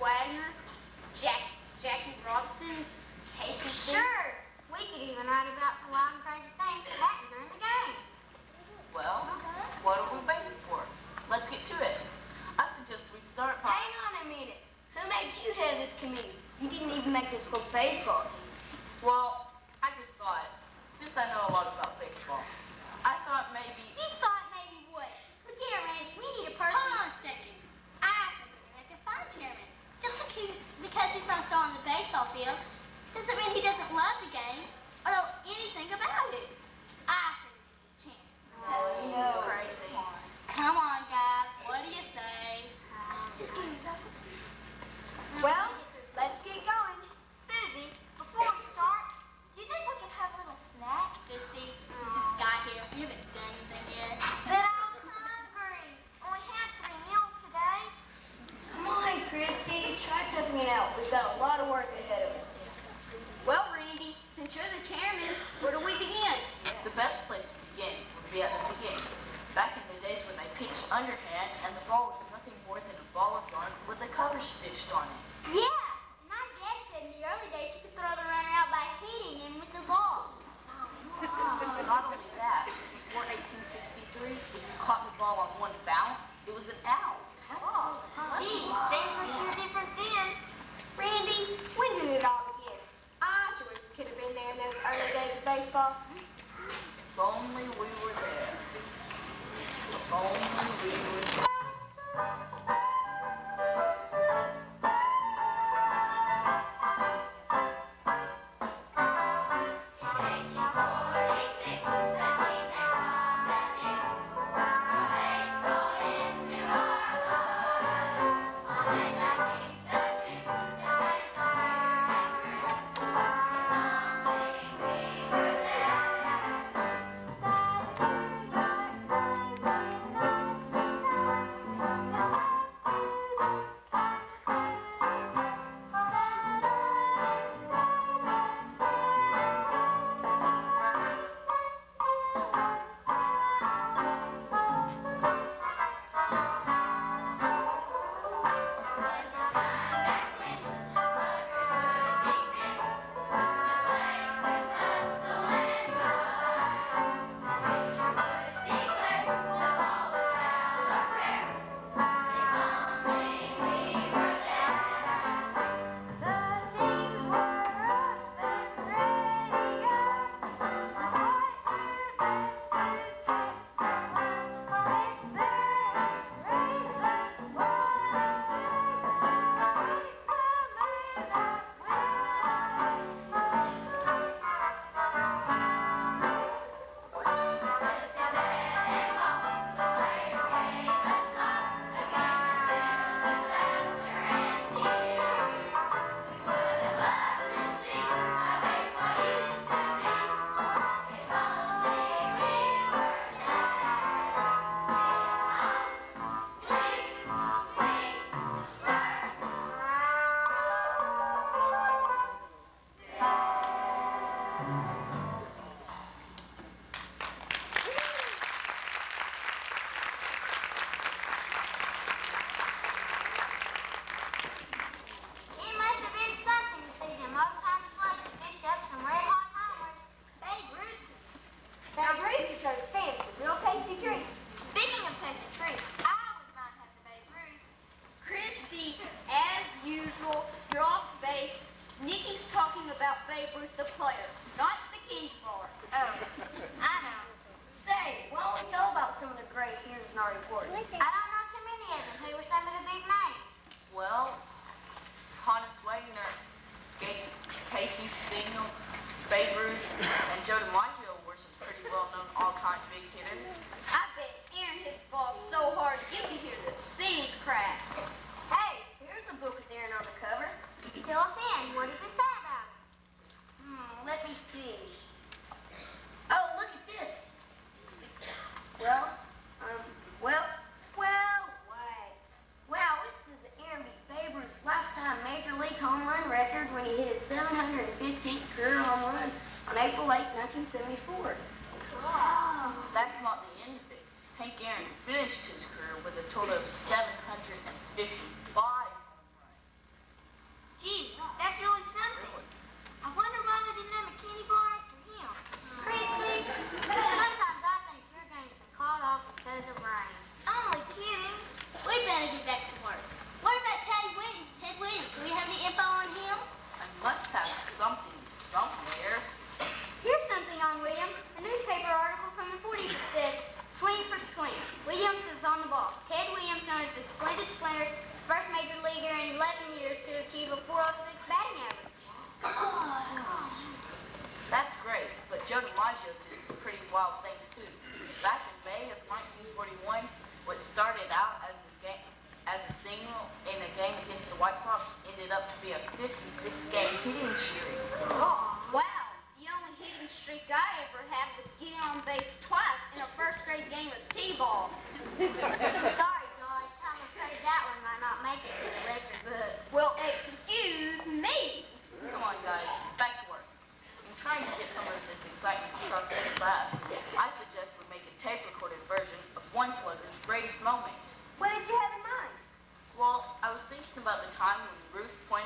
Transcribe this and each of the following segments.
Wagner, Jackie Robinson, Casey. Sure. We could even write about the wild and crazy things that happened during the games. Well, what are we waiting for? Let's get to it. I suggest we start by... Hang on a minute. Who made you head of this committee? You didn't even make this school baseball team. Well, I just thought, since I know a lot about baseball, I thought maybe... You thought maybe what? Look here, Randy, we need a person. Hold on a second. I think we're going to find chairman. Just because he's not starting on the baseball field doesn't mean he doesn't love the game or know anything about it. I think we need a chance. Oh, you know, crazy. Come on, guys. What do you say? Just give me a Well, let's get going. Susie, before we start, do you think we can have a little snack? Christy, you just got here. You haven't done anything yet. But I'm hungry. Only had 3 meals today. Come on, Christy. Try toughing it out. We've got a lot of work ahead of us. Well, Randy, since you're the chairman, where do we begin? The best place to begin would be at the beginning. Back in the days when they pitched underhand and the ball was nothing more than a ball of yarn with a cover stitched on it. Yeah, my dad said in the early days you could throw the runner out by hitting him with the ball. Not only that, before 1863, if you caught the ball on one bounce, it was an out. Gee, things were sure different then. Randy, when did it all begin? I sure wish we could have been there in those early days of baseball. If only we were there. If only we were there.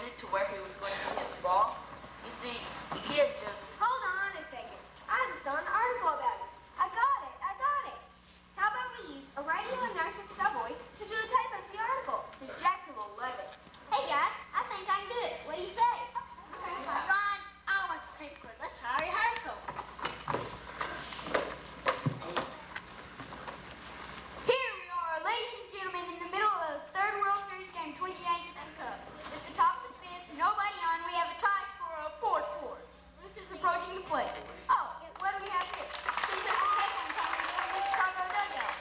pointed to where he was going to hit the ball. You see, he had just... Hold on a second. I just saw an article about it. I got it. How about we use a radio announcer's voice to do a type of the article? Miss Jackson will love it. Hey guys, I think I can do it. What do you say? Ron, I'll watch the tape record. Let's try rehearsal. Here we are, ladies and gentlemen, in the middle of the third World Series game, 20 Yankees and Cubs. At the top of the fifth, nobody on. We have a tie for a fourth quarter. This is approaching the plate. Oh, what do we have here? Seems like a headline coming from the Chicago dugout.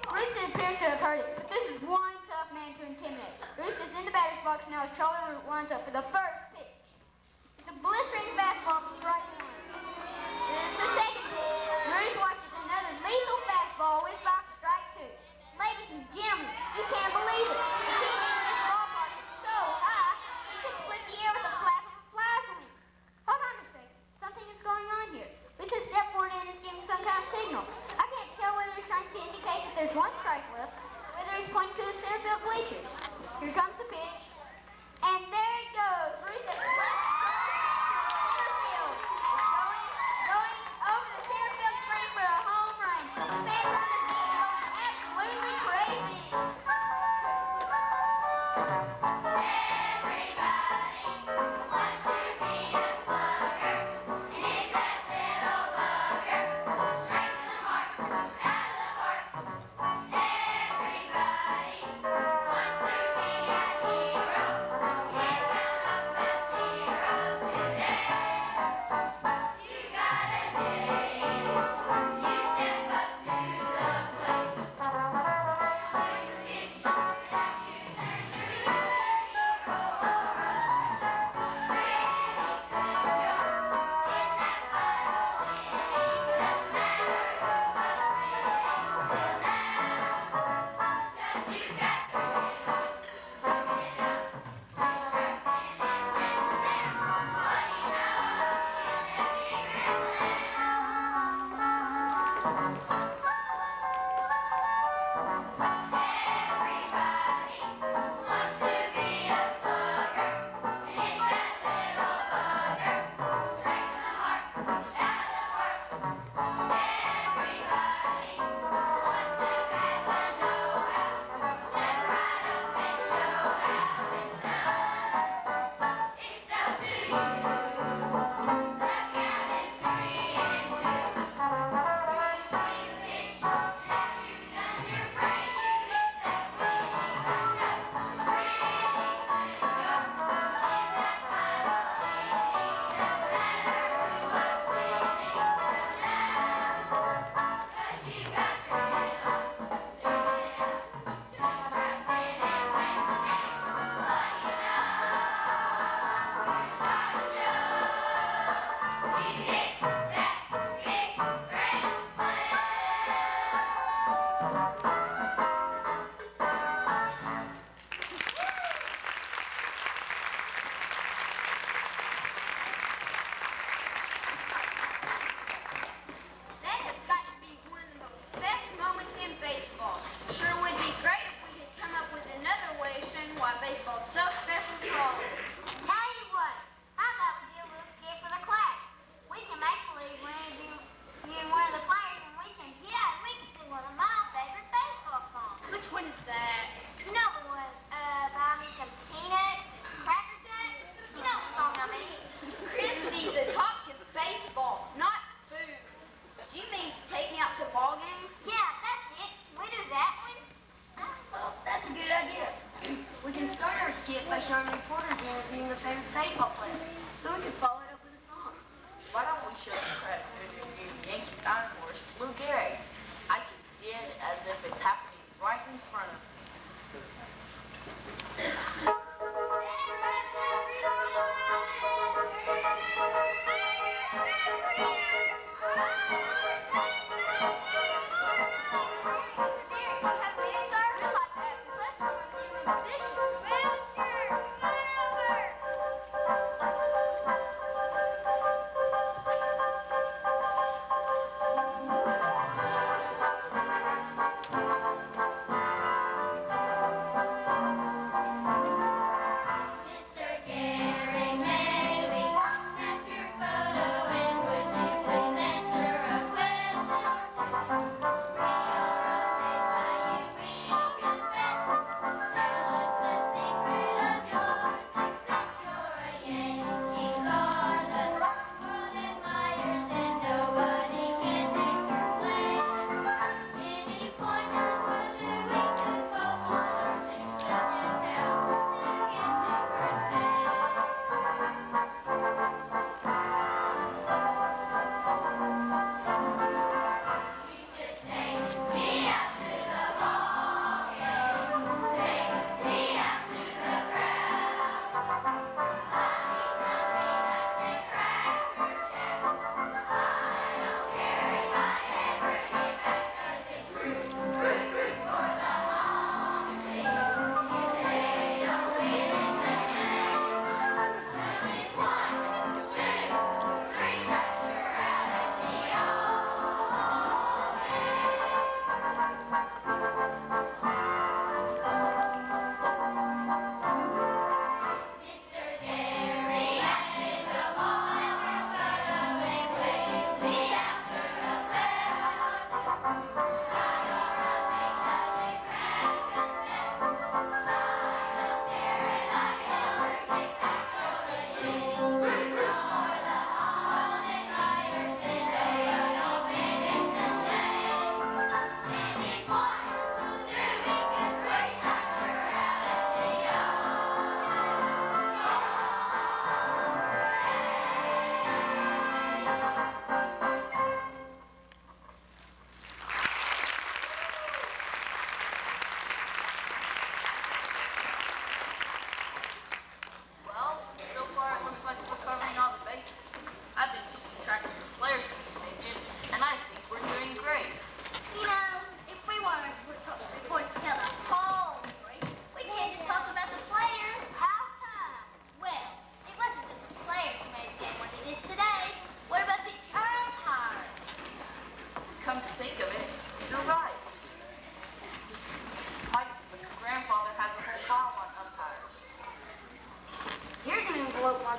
Ruth appears to have heard it, but this is one tough man to intimidate. Ruth is in the batter's box now as Charlie Root lines up for the first pitch. It's a blistering fastball for strike one. There's the second pitch. Ruth watches another lethal fastball whiz by for strike two. Ladies and gentlemen, you can't believe it. The ceiling in this ballpark is so high, you could split the air with a flap of a fly's wing. Hold on a second. Something is going on here. Ruth has stepped forward and is giving some kind of signal. I can't tell whether he's trying to indicate that there's one strike left, whether he's pointing to the center field bleachers. Here comes the pitch. And there it goes. Ruth has center field. Going over the center field screen for a home run. Fans on the seat going absolutely crazy.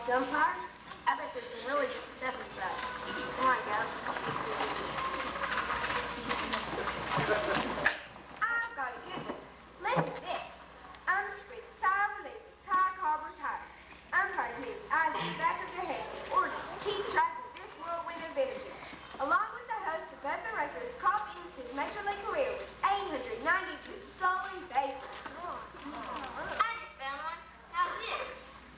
Umpires? I bet there's some really good stuff inside. Come on, guys. I've got a good one. Listen to this. Unscrew side releases, high carbon tires. Umpires need eyes in the back of their head in order to keep track of this whirlwind of energy. Along with the host above the record is Cobb Innocent's Major League career with 892 stolen bases. I just found one. How's this?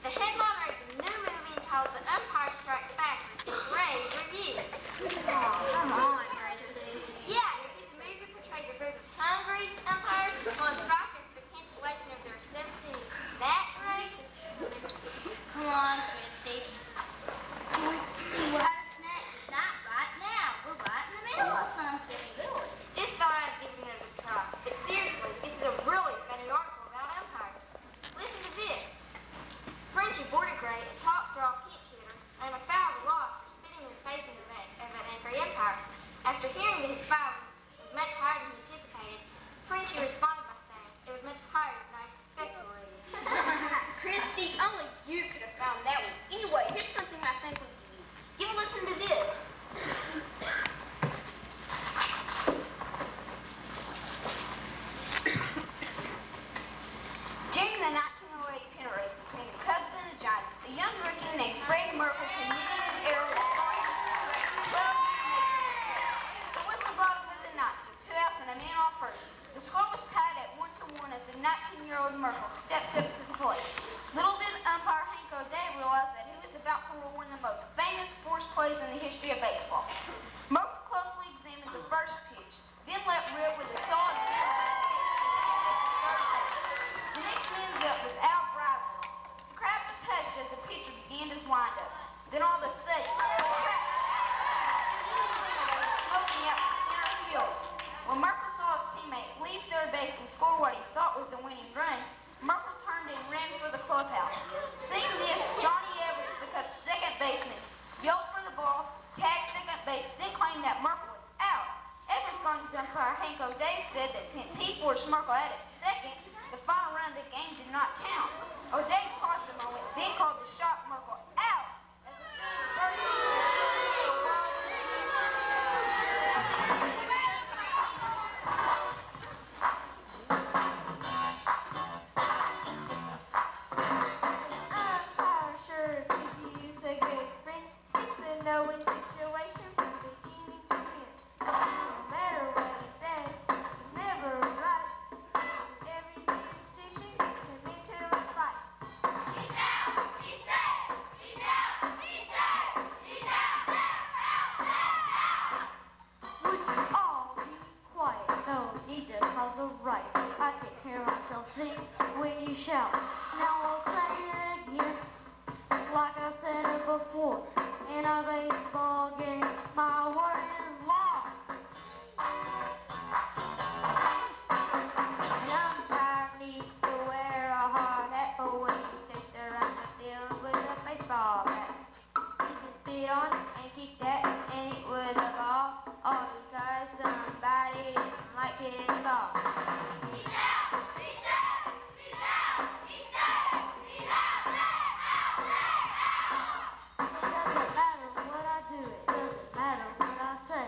The headline reads a new movie entitled The Empire Strikes Back received rave reviews. Come on, Gracie. Yeah, you see, the movie portrays a group of hungry umpires who want to strike after the cancellation of their 17th snack break. Come on, Christy. We'll have a snack. Not right now. We're right in the middle of something. Just thought I'd give it a try. But seriously, this is a really funny article about umpires. Listen to this. Frenchie Bordegrey, a top draw pinch hitter, and a foul of the law for spitting in the face of an angry umpire. After hearing that his foul was much higher than he anticipated, Frenchie responded by saying, "It was much higher than I expected." Christy, only you could have found that one. Anyway, here's something I think we can use. Give a listen to this. During the 1908 pennant race between the Cubs and the Giants, a young rookie named Fred Merkle committed an error that started the whistle ball was a knot with 2 outs and a man on first. The score was tied at 1-1 as the 19-year-old Merkle stepped up to the plate. Little did umpire Hank O'Day realize that he was about to roll one of the most famous force plays in the history of baseball. Merkle closely examined the first pitch, then let rip with a solid single back pitch to third base. The next man's up was out Bradwell. The crowd was hushed as the pitcher began his windup. Then all of a sudden, smoking out to center field. When Merkle saw his teammate leave third base and score what he thought was a winning run, Merkle turned and ran for the clubhouse. Seeing this, Johnny Evers, the Cubs' second baseman, yelled for the ball, tagged second base, then claimed that Merkle was out. Evers, going to umpire Hank O'Day, said that since he forced Merkle out at second, the final run of the game did not count. O'Day paused a moment, then called the shot Merkle out. As the first knowing situation from beginning to end. No matter what he says, he's never right. Every decision gets him into a fight. He's out! He's out! He's out! He's out! He's out! Would you all be quiet? No need to cause a riot. I can hear myself think when you shout. Now I'll say it again, like I said it before. In a baseball game, my word is law. An umpire needs to wear a hard hat for when he's chased around the field with a baseball bat. He can spit on and kick that and hit with a ball, all because somebody didn't like his call. He's out! He's out! He's out! He's out! He's out! It doesn't matter what I do, it doesn't matter what I say.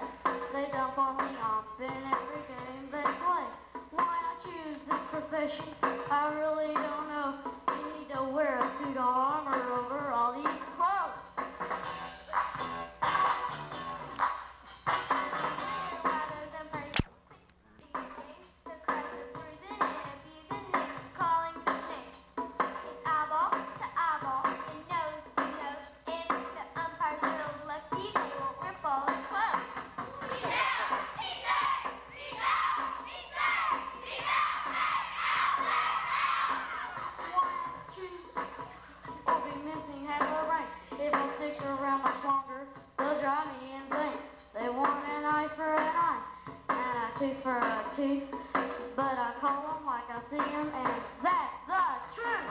They dump on me off in every game they play. Why I choose this profession, I really don't know. You need to wear a suit of armor over all these clothes. The crowds are bruising and abusing and calling the names. It's eyeball to eyeball and nose to nose. And if the umpire's real lucky, they won't rip all his clothes. He's out! He's out! He's out! He's out! He's out! Why I choose or be missing half a brain. If I stick around much longer, they'll drive me insane. They want an eye for an eye and a tooth for a tooth, but I call them like I see them, and that's the truth.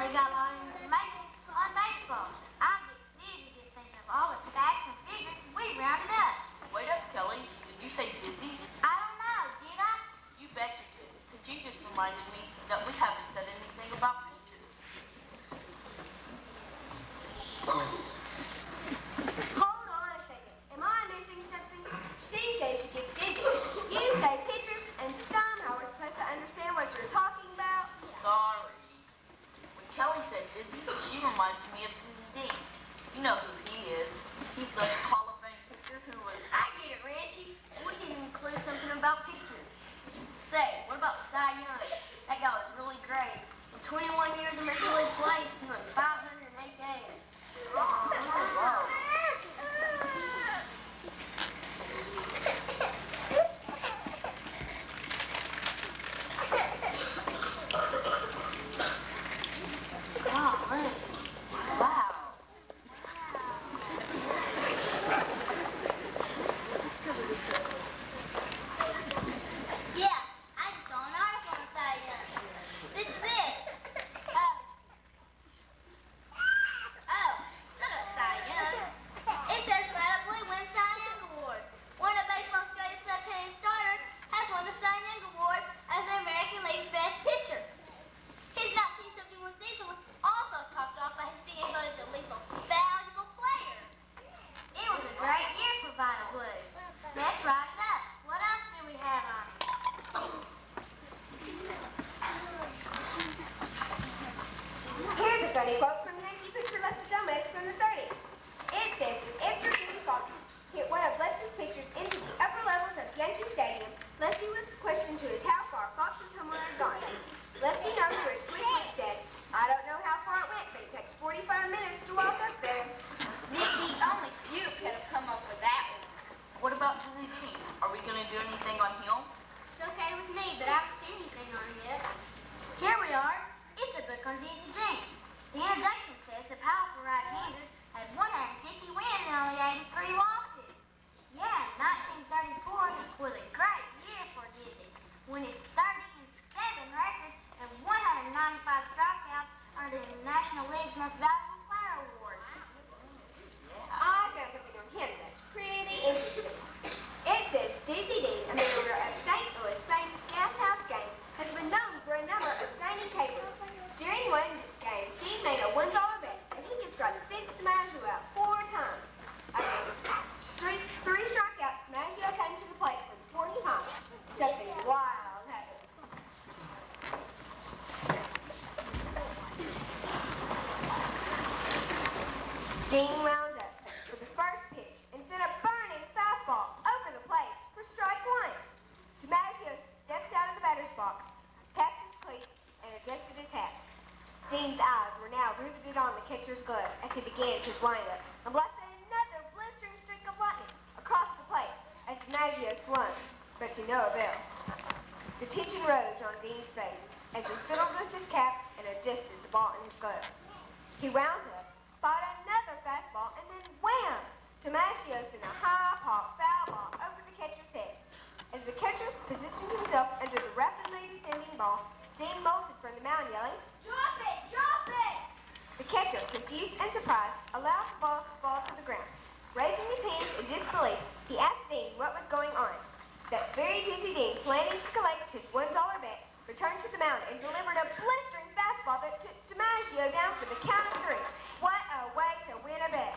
already got a lot of information on baseball. I get dizzy just thinking of all the facts and figures we rounded up. Wait up, Kelly. Did you say dizzy? I don't know, did I? You bet you did. Because you just reminded me that we haven't said anything about pitchers. Hold on a second. Am I missing something? She says she gets dizzy. You say pictures, and somehow we're supposed to understand what you're talking about. Sorry. When Kelly said dizzy, she reminded me of Dizzy Dean. You know who he is. He's the Hall of Fame pitcher who was... I get it, Randy. We didn't include something about pictures. Say, what about Cy Young? That guy was really great. In 21 years of Major League play, he won 508 games. Wow. Golly. Wow. Yeah, I just saw an article on Cy Young. This is it. Son of Cy Young. It says proudly wins Cy Young Award. One of baseball's greatest left-handed starters has won the Cy Young Award as the American League's best pitcher. His 1971 season was also topped off by his being voted the league's most valuable player. It was a great year for Vinyl Blue. Let's write it up. What else do we have on it? Here's a funny quote from Yankee pitcher Lefty Gomez from the 30s. It says that after Jimmy Foxx hit one of Lefty's pitchers into the upper levels of Yankee Stadium, Lefty was questioned to his how far Fox's home run had gone. Lefty, known for his quick wit, said, "I don't know how far it went, but it takes 45 minutes to walk up there." Nicky, only you could have come up with that one. What about Dizzy Dean? Are we going to do anything on him? It's okay with me, but I haven't seen anything on him yet. Here we are. It's a book on Dizzy Dean. The introduction says the powerful right-hander had 150 wins and only 83 losses. Yeah, 1934 was a great year for Dizzy, when his 30-7 record and 195 strikeouts earned him the National League's Most Valuable Player Award. I found something on him that's pretty interesting. It says Dizzy Dean, a member of St. Louis famous Gas House Gang, has been known for a number of zany capers. During one game, Dean made a $1 bet, and he could strike Vince DiMaggio out 4 times. After 3 strikeouts, DiMaggio came to the plate for the 4th time. Something wild happened. Dean wound up with the first pitch and sent a burning fastball over the plate for strike 1. DiMaggio stepped out of the batter's box, tapped his cleats, and adjusted his hat. Dean's eyes were now riveted on the catcher's glove as he began his windup and blasted another blistering streak of lightning across the plate as DiMaggio swung, but to no avail. The tension rose on Dean's face as he fiddled with his cap and adjusted the ball in his glove. He wound up, fought another fastball, and then wham! DiMaggio sent a high-pop foul ball over the catcher's head. As the catcher positioned himself under the rapidly descending ball, Dean bolted from the mound yelling, "Drop it! Drop it!" The catcher, confused and surprised, allowed the ball to fall to the ground. Raising his hands in disbelief, he asked Dean what was going on. That very Dizzy Dean, planning to collect his $1 bet, returned to the mound and delivered a blistering fastball that took DiMaggio down for the count of 3. What a way to win a bet.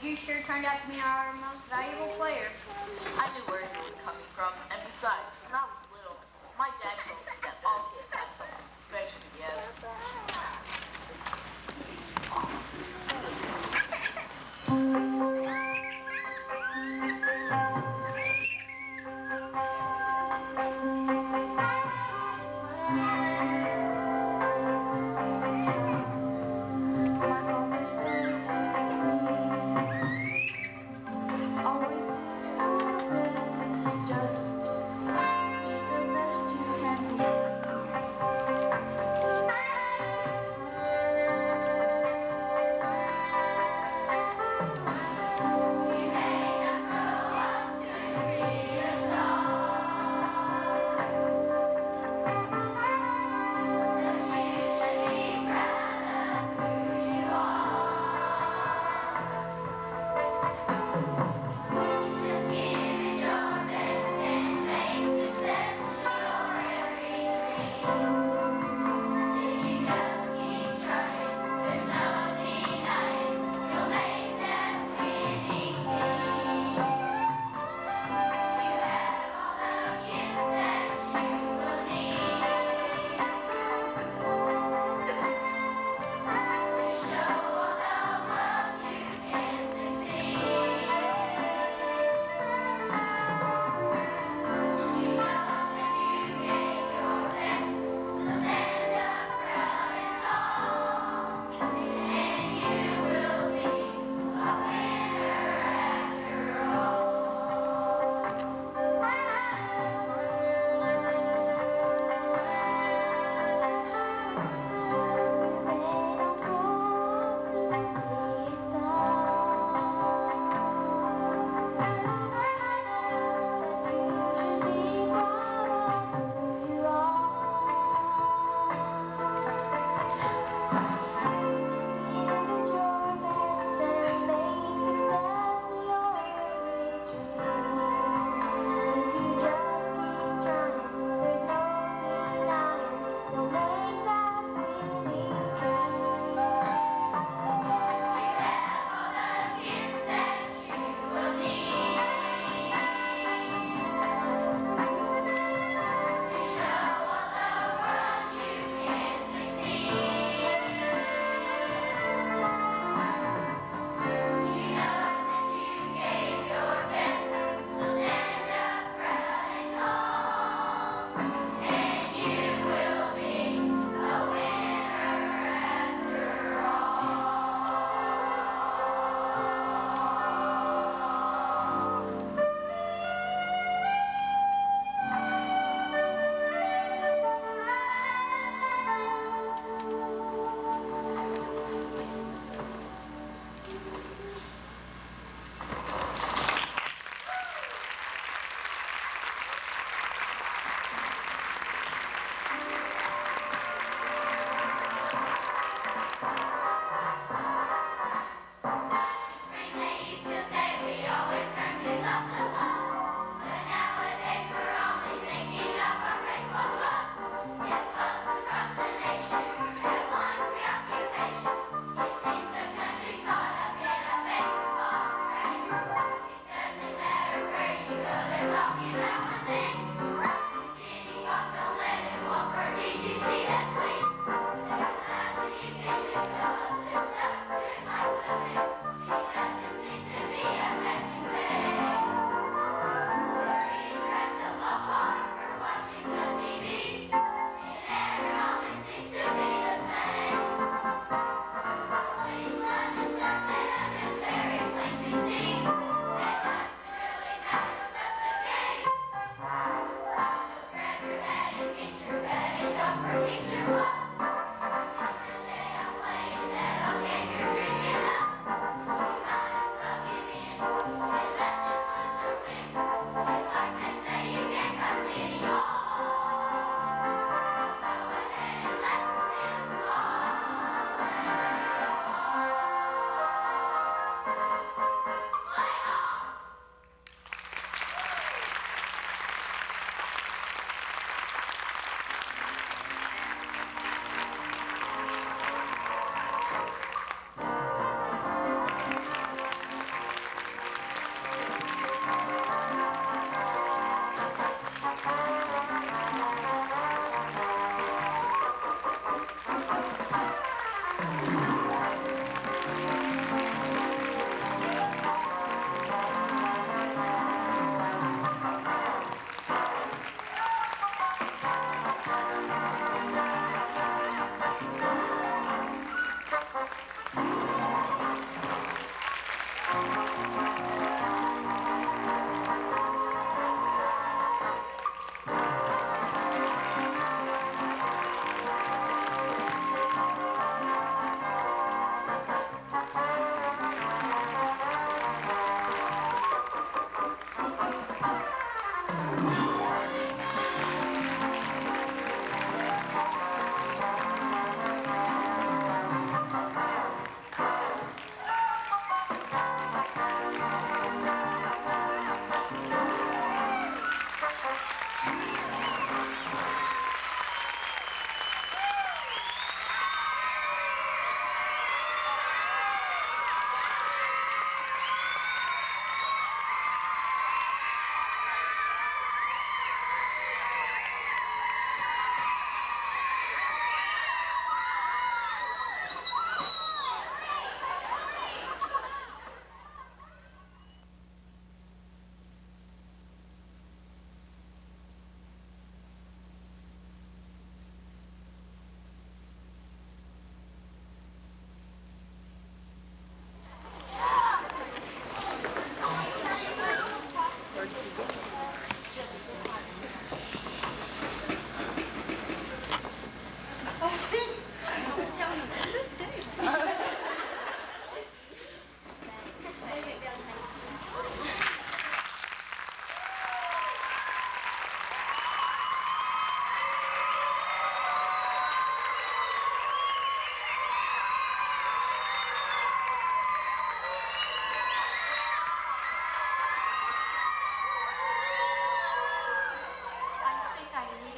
You sure turned out to be our most valuable player. I knew where you were coming from, and besides, when I was little, my dad told me that all kids have something special together. My father said to me, always do your best, just be the best you can be.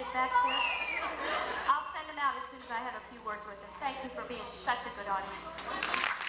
sit back there? I'll send him out as soon as I have a few words with him. Thank you for being such a good audience.